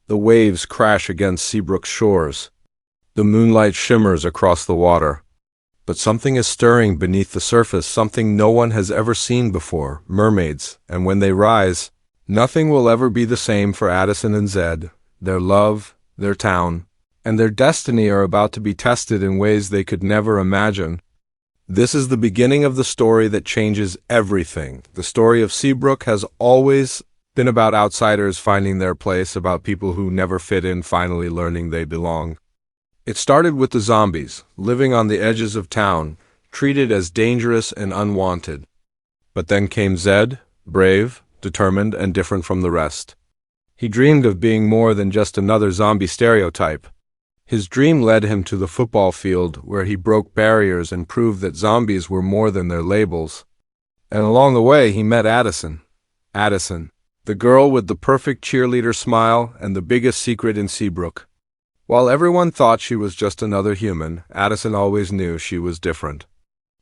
The waves crash against Seabrook's shores. The moonlight shimmers across the water. But something is stirring beneath the surface, something no one has ever seen before, mermaids, and when they rise, nothing will ever be the same for Addison and Zed. Their love, their town, and their destiny are about to be tested in ways they could never imagine. This is the beginning of the story that changes everything. The story of Seabrook has always been about outsiders finding their place, about people who never fit in finally learning they belong. It started with the zombies, living on the edges of town, treated as dangerous and unwanted. But then came Zed, brave, determined, and different from the rest. He dreamed of being more than just another zombie stereotype. His dream led him to the football field, where he broke barriers and proved that zombies were more than their labels. And along the way, he met Addison. Addison, the girl with the perfect cheerleader smile and the biggest secret in Seabrook. While everyone thought she was just another human, Addison always knew she was different.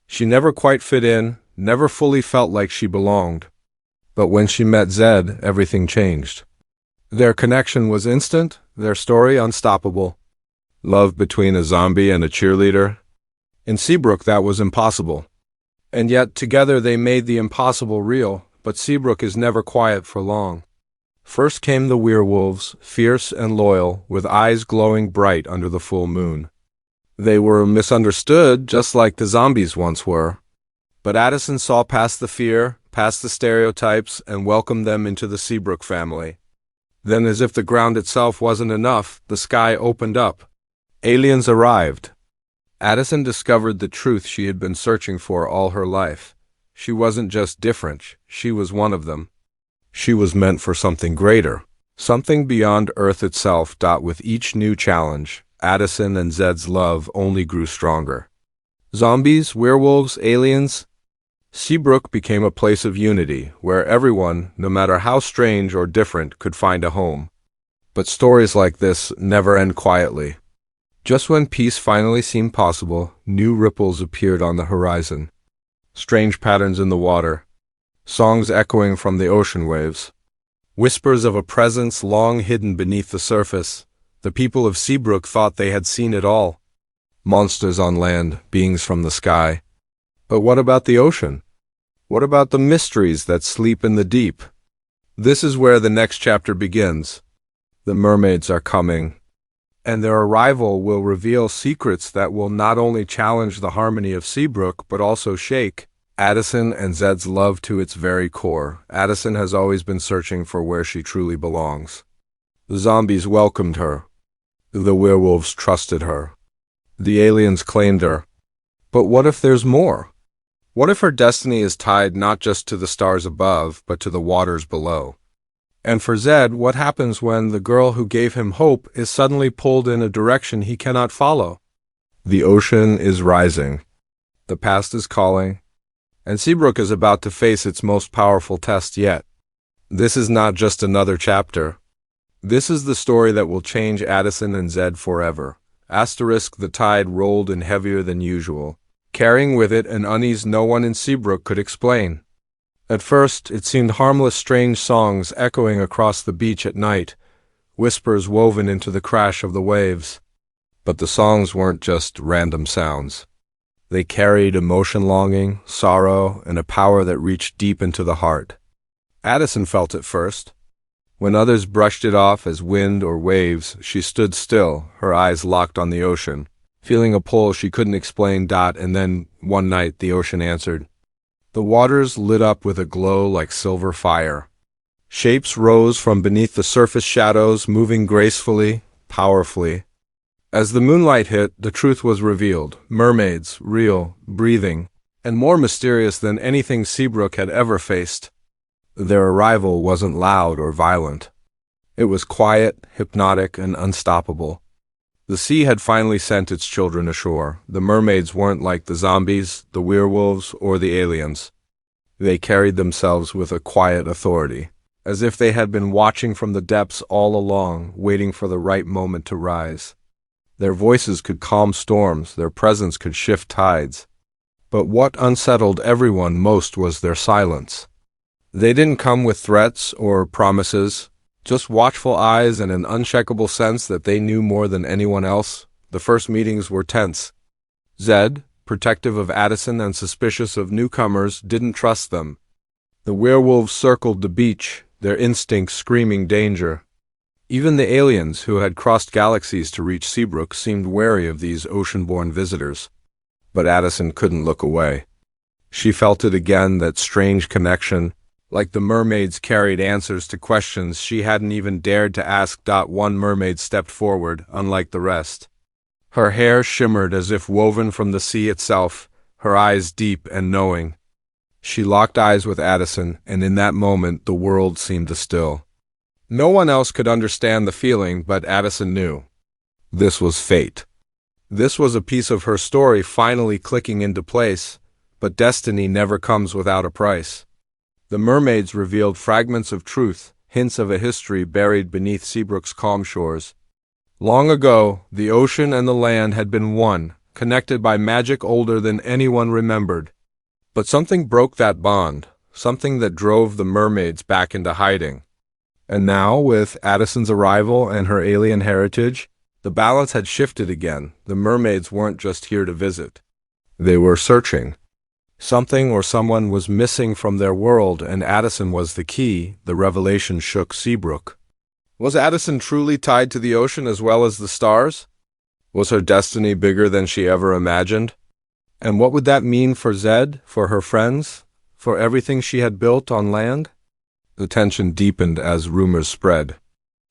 She never quite fit in, never fully felt like she belonged. But when she met Zed, everything changed. Their connection was instant, their story unstoppable. Love between a zombie and a cheerleader. In Seabrook, that was impossible. And yet, together they made the impossible real, but Seabrook is never quiet for long. First came the werewolves, fierce and loyal, with eyes glowing bright under the full moon. They were misunderstood, just like the zombies once were. But Addison saw past the fear, past the stereotypes, and welcomed them into the Seabrook family. Then, as if the ground itself wasn't enough, the sky opened up. Aliens arrived. Addison discovered the truth she had been searching for all her life. She wasn't just different, she was one of them. She was meant for something greater, something beyond Earth itself. With each new challenge, Addison and Zed's love only grew stronger. Zombies, werewolves, aliens. Seabrook became a place of unity, where everyone, no matter how strange or different, could find a home. But stories like this never end quietly. Just when peace finally seemed possible, new ripples appeared on the horizon. Strange patterns in the water. Songs echoing from the ocean waves. Whispers of a presence long hidden beneath the surface. The people of Seabrook thought they had seen it all. Monsters on land, beings from the sky. But what about the ocean? What about the mysteries that sleep in the deep? This is where the next chapter begins. The mermaids are coming, and their arrival will reveal secrets that will not only challenge the harmony of Seabrook, but also shake Addison and Zed's love to its very core. Addison has always been searching for where she truly belongs. The zombies welcomed her. The werewolves trusted her. The aliens claimed her. But what if there's more? What if her destiny is tied not just to the stars above, but to the waters below? And for Zed, what happens when the girl who gave him hope is suddenly pulled in a direction he cannot follow? The ocean is rising. The past is calling. And Seabrook is about to face its most powerful test yet. This is not just another chapter. This is the story that will change Addison and Zed forever. The tide rolled in heavier than usual, carrying with it an unease no one in Seabrook could explain. At first, it seemed harmless, strange songs echoing across the beach at night, whispers woven into the crash of the waves. But the songs weren't just random sounds. They carried emotion, longing, sorrow, and a power that reached deep into the heart. Addison felt it first. When others brushed it off as wind or waves, she stood still, her eyes locked on the ocean, feeling a pull she couldn't explain. And then, one night, the ocean answered. The waters lit up with a glow like silver fire. Shapes rose from beneath the surface, shadows moving gracefully, powerfully. As the moonlight hit, the truth was revealed. Mermaids, real, breathing, and more mysterious than anything Seabrook had ever faced. Their arrival wasn't loud or violent. It was quiet, hypnotic, and unstoppable. The sea had finally sent its children ashore. The mermaids weren't like the zombies, the werewolves, or the aliens. They carried themselves with a quiet authority, as if they had been watching from the depths all along, waiting for the right moment to rise. Their voices could calm storms, their presence could shift tides. But what unsettled everyone most was their silence. They didn't come with threats or promises, Just watchful eyes and an unshakable sense that they knew more than anyone else. The first meetings were tense. Zed, protective of Addison and suspicious of newcomers, didn't trust them. The werewolves circled the beach, their instincts screaming danger. Even the aliens, who had crossed galaxies to reach Seabrook, seemed wary of these ocean-born visitors. But Addison couldn't look away. She felt it again, that strange connection, like the mermaids carried answers to questions she hadn't even dared to ask. One mermaid stepped forward, unlike the rest. Her hair shimmered as if woven from the sea itself, her eyes deep and knowing. She locked eyes with Addison, and in that moment the world seemed to still. No one else could understand the feeling, but Addison knew. This was fate. This was a piece of her story finally clicking into place, but destiny never comes without a price. The mermaids revealed fragments of truth, hints of a history buried beneath Seabrook's calm shores. Long ago, the ocean and the land had been one, connected by magic older than anyone remembered. But something broke that bond, something that drove the mermaids back into hiding. And now, with Addison's arrival and her alien heritage, the balance had shifted again. The mermaids weren't just here to visit. They were searching. Something or someone was missing from their world, and Addison was the key. The revelation shook Seabrook. Was Addison truly tied to the ocean as well as the stars? Was her destiny bigger than she ever imagined? And what would that mean for Zed, for her friends, for everything she had built on land? The tension deepened as rumors spread.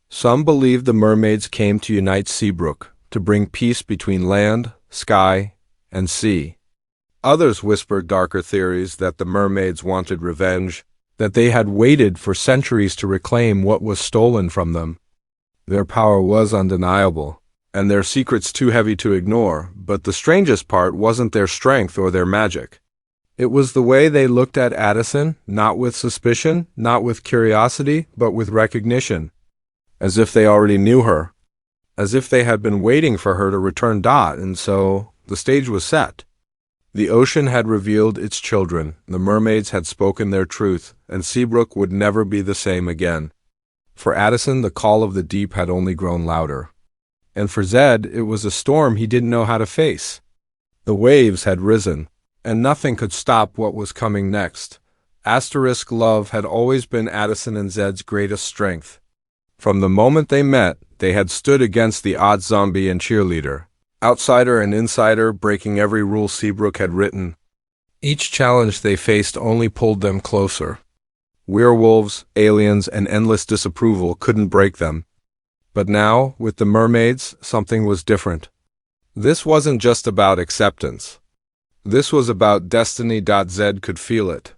Some believed the mermaids came to unite Seabrook, to bring peace between land, sky, and sea. Others whispered darker theories, that the mermaids wanted revenge, that they had waited for centuries to reclaim what was stolen from them. Their power was undeniable, and their secrets too heavy to ignore, but the strangest part wasn't their strength or their magic. It was the way they looked at Addison, not with suspicion, not with curiosity, but with recognition. As if they already knew her. As if they had been waiting for her to return. And so the stage was set. The ocean had revealed its children, the mermaids had spoken their truth, and Seabrook would never be the same again. For Addison, the call of the deep had only grown louder. And for Zed, it was a storm he didn't know how to face. The waves had risen, and nothing could stop what was coming next. Love had always been Addison and Zed's greatest strength. From the moment they met, they had stood against the odd zombie and cheerleader. Outsider and insider, breaking every rule Seabrook had written. Each challenge they faced only pulled them closer. Werewolves, aliens, and endless disapproval couldn't break them. But now, with the mermaids, something was different. This wasn't just about acceptance. This was about destiny. Zed could feel it.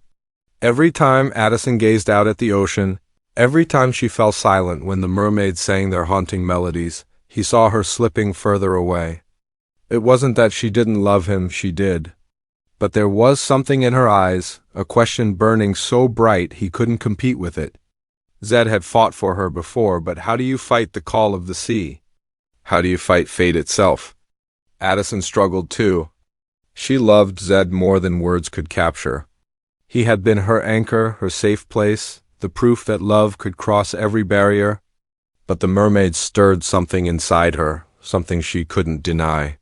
Every time Addison gazed out at the ocean, every time she fell silent when the mermaids sang their haunting melodies, he saw her slipping further away. It wasn't that she didn't love him, she did. But there was something in her eyes, a question burning so bright he couldn't compete with it. Zed had fought for her before, but how do you fight the call of the sea? How do you fight fate itself? Addison struggled too. She loved Zed more than words could capture. He had been her anchor, her safe place, the proof that love could cross every barrier. But the mermaids stirred something inside her, something she couldn't deny.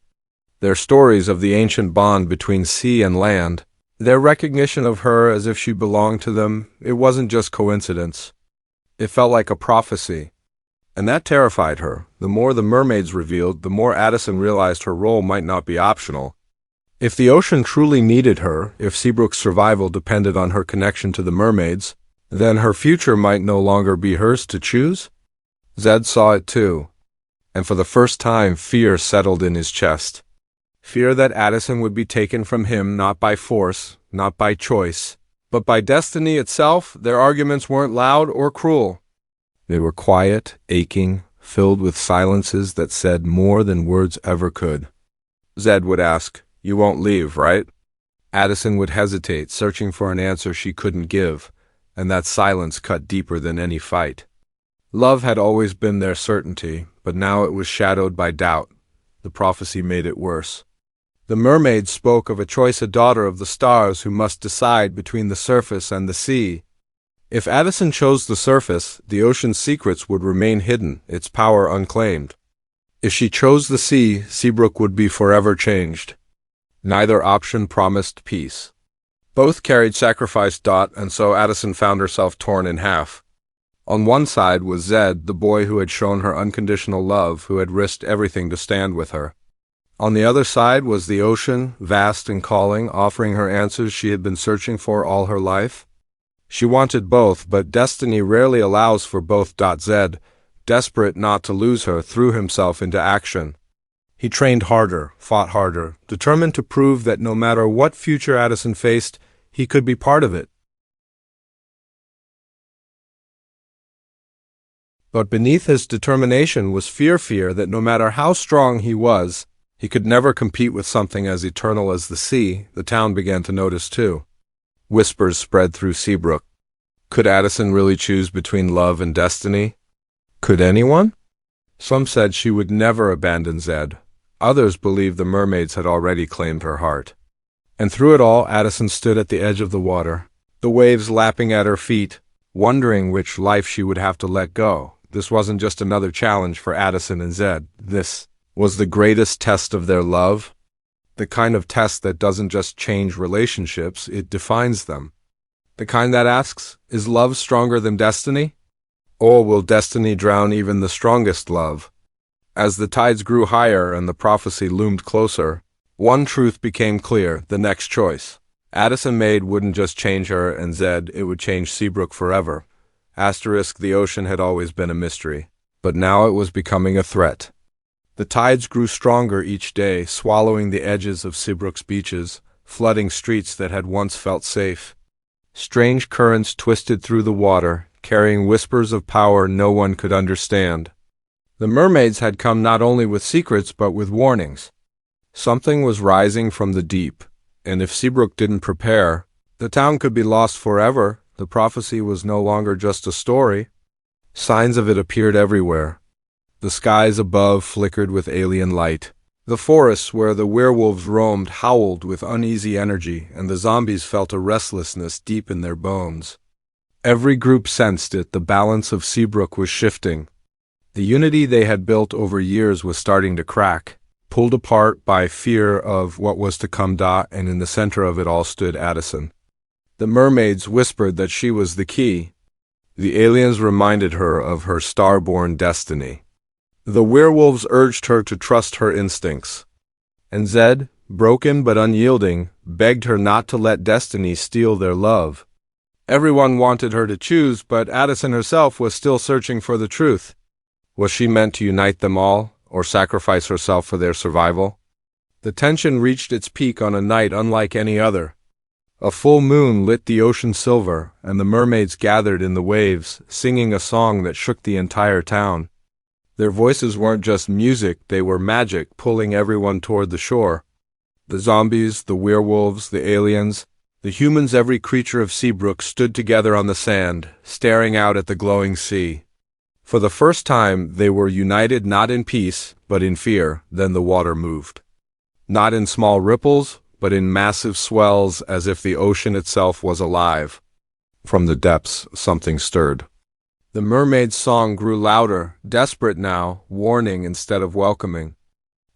Their stories of the ancient bond between sea and land, their recognition of her as if she belonged to them, it wasn't just coincidence. It felt like a prophecy. And that terrified her. The more the mermaids revealed, the more Addison realized her role might not be optional. If the ocean truly needed her, if Seabrook's survival depended on her connection to the mermaids, then her future might no longer be hers to choose. Zed saw it too. And for the first time, fear settled in his chest. Fear that Addison would be taken from him not by force, not by choice, but by destiny itself. Their arguments weren't loud or cruel. They were quiet, aching, filled with silences that said more than words ever could. Zed would ask, "You won't leave, right?" Addison would hesitate, searching for an answer she couldn't give, and that silence cut deeper than any fight. Love had always been their certainty, but now it was shadowed by doubt. The prophecy made it worse. The mermaids spoke of a choice, a daughter of the stars who must decide between the surface and the sea. If Addison chose the surface, the ocean's secrets would remain hidden, its power unclaimed. If she chose the sea, Seabrook would be forever changed. Neither option promised peace. Both carried sacrifice. And so Addison found herself torn in half. On one side was Zed, the boy who had shown her unconditional love, who had risked everything to stand with her. On the other side was the ocean, vast and calling, offering her answers she had been searching for all her life. She wanted both, but destiny rarely allows for both. Zed, desperate not to lose her, threw himself into action. He trained harder, fought harder, determined to prove that no matter what future Addison faced, he could be part of it. But beneath his determination was fear that no matter how strong he was, he could never compete with something as eternal as the sea. The town began to notice too. Whispers spread through Seabrook. Could Addison really choose between love and destiny? Could anyone? Some said she would never abandon Zed. Others believed the mermaids had already claimed her heart. And through it all, Addison stood at the edge of the water, the waves lapping at her feet, wondering which life she would have to let go. This wasn't just another challenge for Addison and Zed. This was the greatest test of their love. The kind of test that doesn't just change relationships, it defines them. The kind that asks, is love stronger than destiny? Or will destiny drown even the strongest love? As the tides grew higher and the prophecy loomed closer, one truth became clear: the next choice Addison made wouldn't just change her and Zed, it would change Seabrook forever. The ocean had always been a mystery, but now it was becoming a threat. The tides grew stronger each day, swallowing the edges of Seabrook's beaches, flooding streets that had once felt safe. Strange currents twisted through the water, carrying whispers of power no one could understand. The mermaids had come not only with secrets but with warnings. Something was rising from the deep, and if Seabrook didn't prepare, the town could be lost forever. The prophecy was no longer just a story. Signs of it appeared everywhere. The skies above flickered with alien light. The forests where the werewolves roamed howled with uneasy energy, and the zombies felt a restlessness deep in their bones. Every group sensed it. The balance of Seabrook was shifting. The unity they had built over years was starting to crack, pulled apart by fear of what was to come. And in the center of it all stood Addison. The mermaids whispered that she was the key. The aliens reminded her of her star-born destiny. The werewolves urged her to trust her instincts. And Zed, broken but unyielding, begged her not to let destiny steal their love. Everyone wanted her to choose, but Addison herself was still searching for the truth. Was she meant to unite them all, or sacrifice herself for their survival? The tension reached its peak on a night unlike any other. A full moon lit the ocean silver, and the mermaids gathered in the waves, singing a song that shook the entire town. Their voices weren't just music, they were magic, pulling everyone toward the shore. The zombies, the werewolves, the aliens, the humans, every creature of Seabrook stood together on the sand, staring out at the glowing sea. For the first time, they were united not in peace, but in fear. Then the water moved. Not in small ripples, but in massive swells, as if the ocean itself was alive. From the depths, something stirred. The mermaid's song grew louder, desperate now, warning instead of welcoming.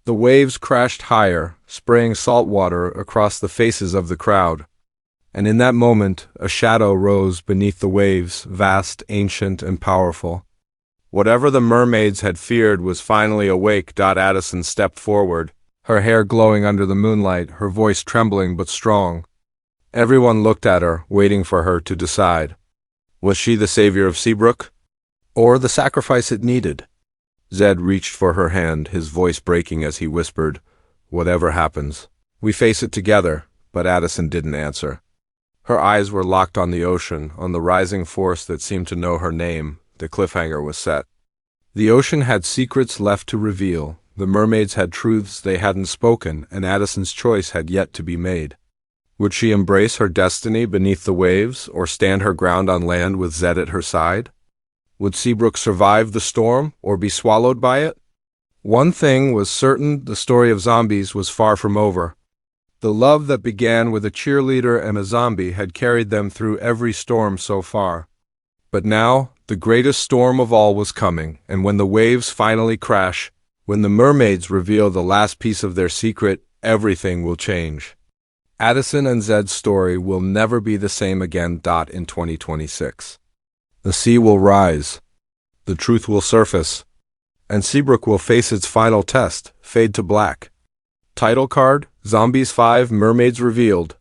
The waves crashed higher, spraying salt water across the faces of the crowd. And in that moment, a shadow rose beneath the waves, vast, ancient, and powerful. Whatever the mermaids had feared was finally awake. Addison stepped forward, her hair glowing under the moonlight, her voice trembling but strong. Everyone looked at her, waiting for her to decide. Was she the savior of Seabrook? Or the sacrifice it needed? Zed reached for her hand, his voice breaking as he whispered, "Whatever happens, we face it together." But Addison didn't answer. Her eyes were locked on the ocean, on the rising force that seemed to know her name. The cliffhanger was set. The ocean had secrets left to reveal. The mermaids had truths they hadn't spoken, and Addison's choice had yet to be made. Would she embrace her destiny beneath the waves, or stand her ground on land with Zed at her side? Would Seabrook survive the storm, or be swallowed by it? One thing was certain: the story of zombies was far from over. The love that began with a cheerleader and a zombie had carried them through every storm so far. But now, the greatest storm of all was coming, and when the waves finally crash, when the mermaids reveal the last piece of their secret, everything will change. Addison and Zed's story will never be the same again. In 2026. The sea will rise, the truth will surface, and Seabrook will face its final test, fade to black. Title card, Zombies 5 Mermaids Revealed.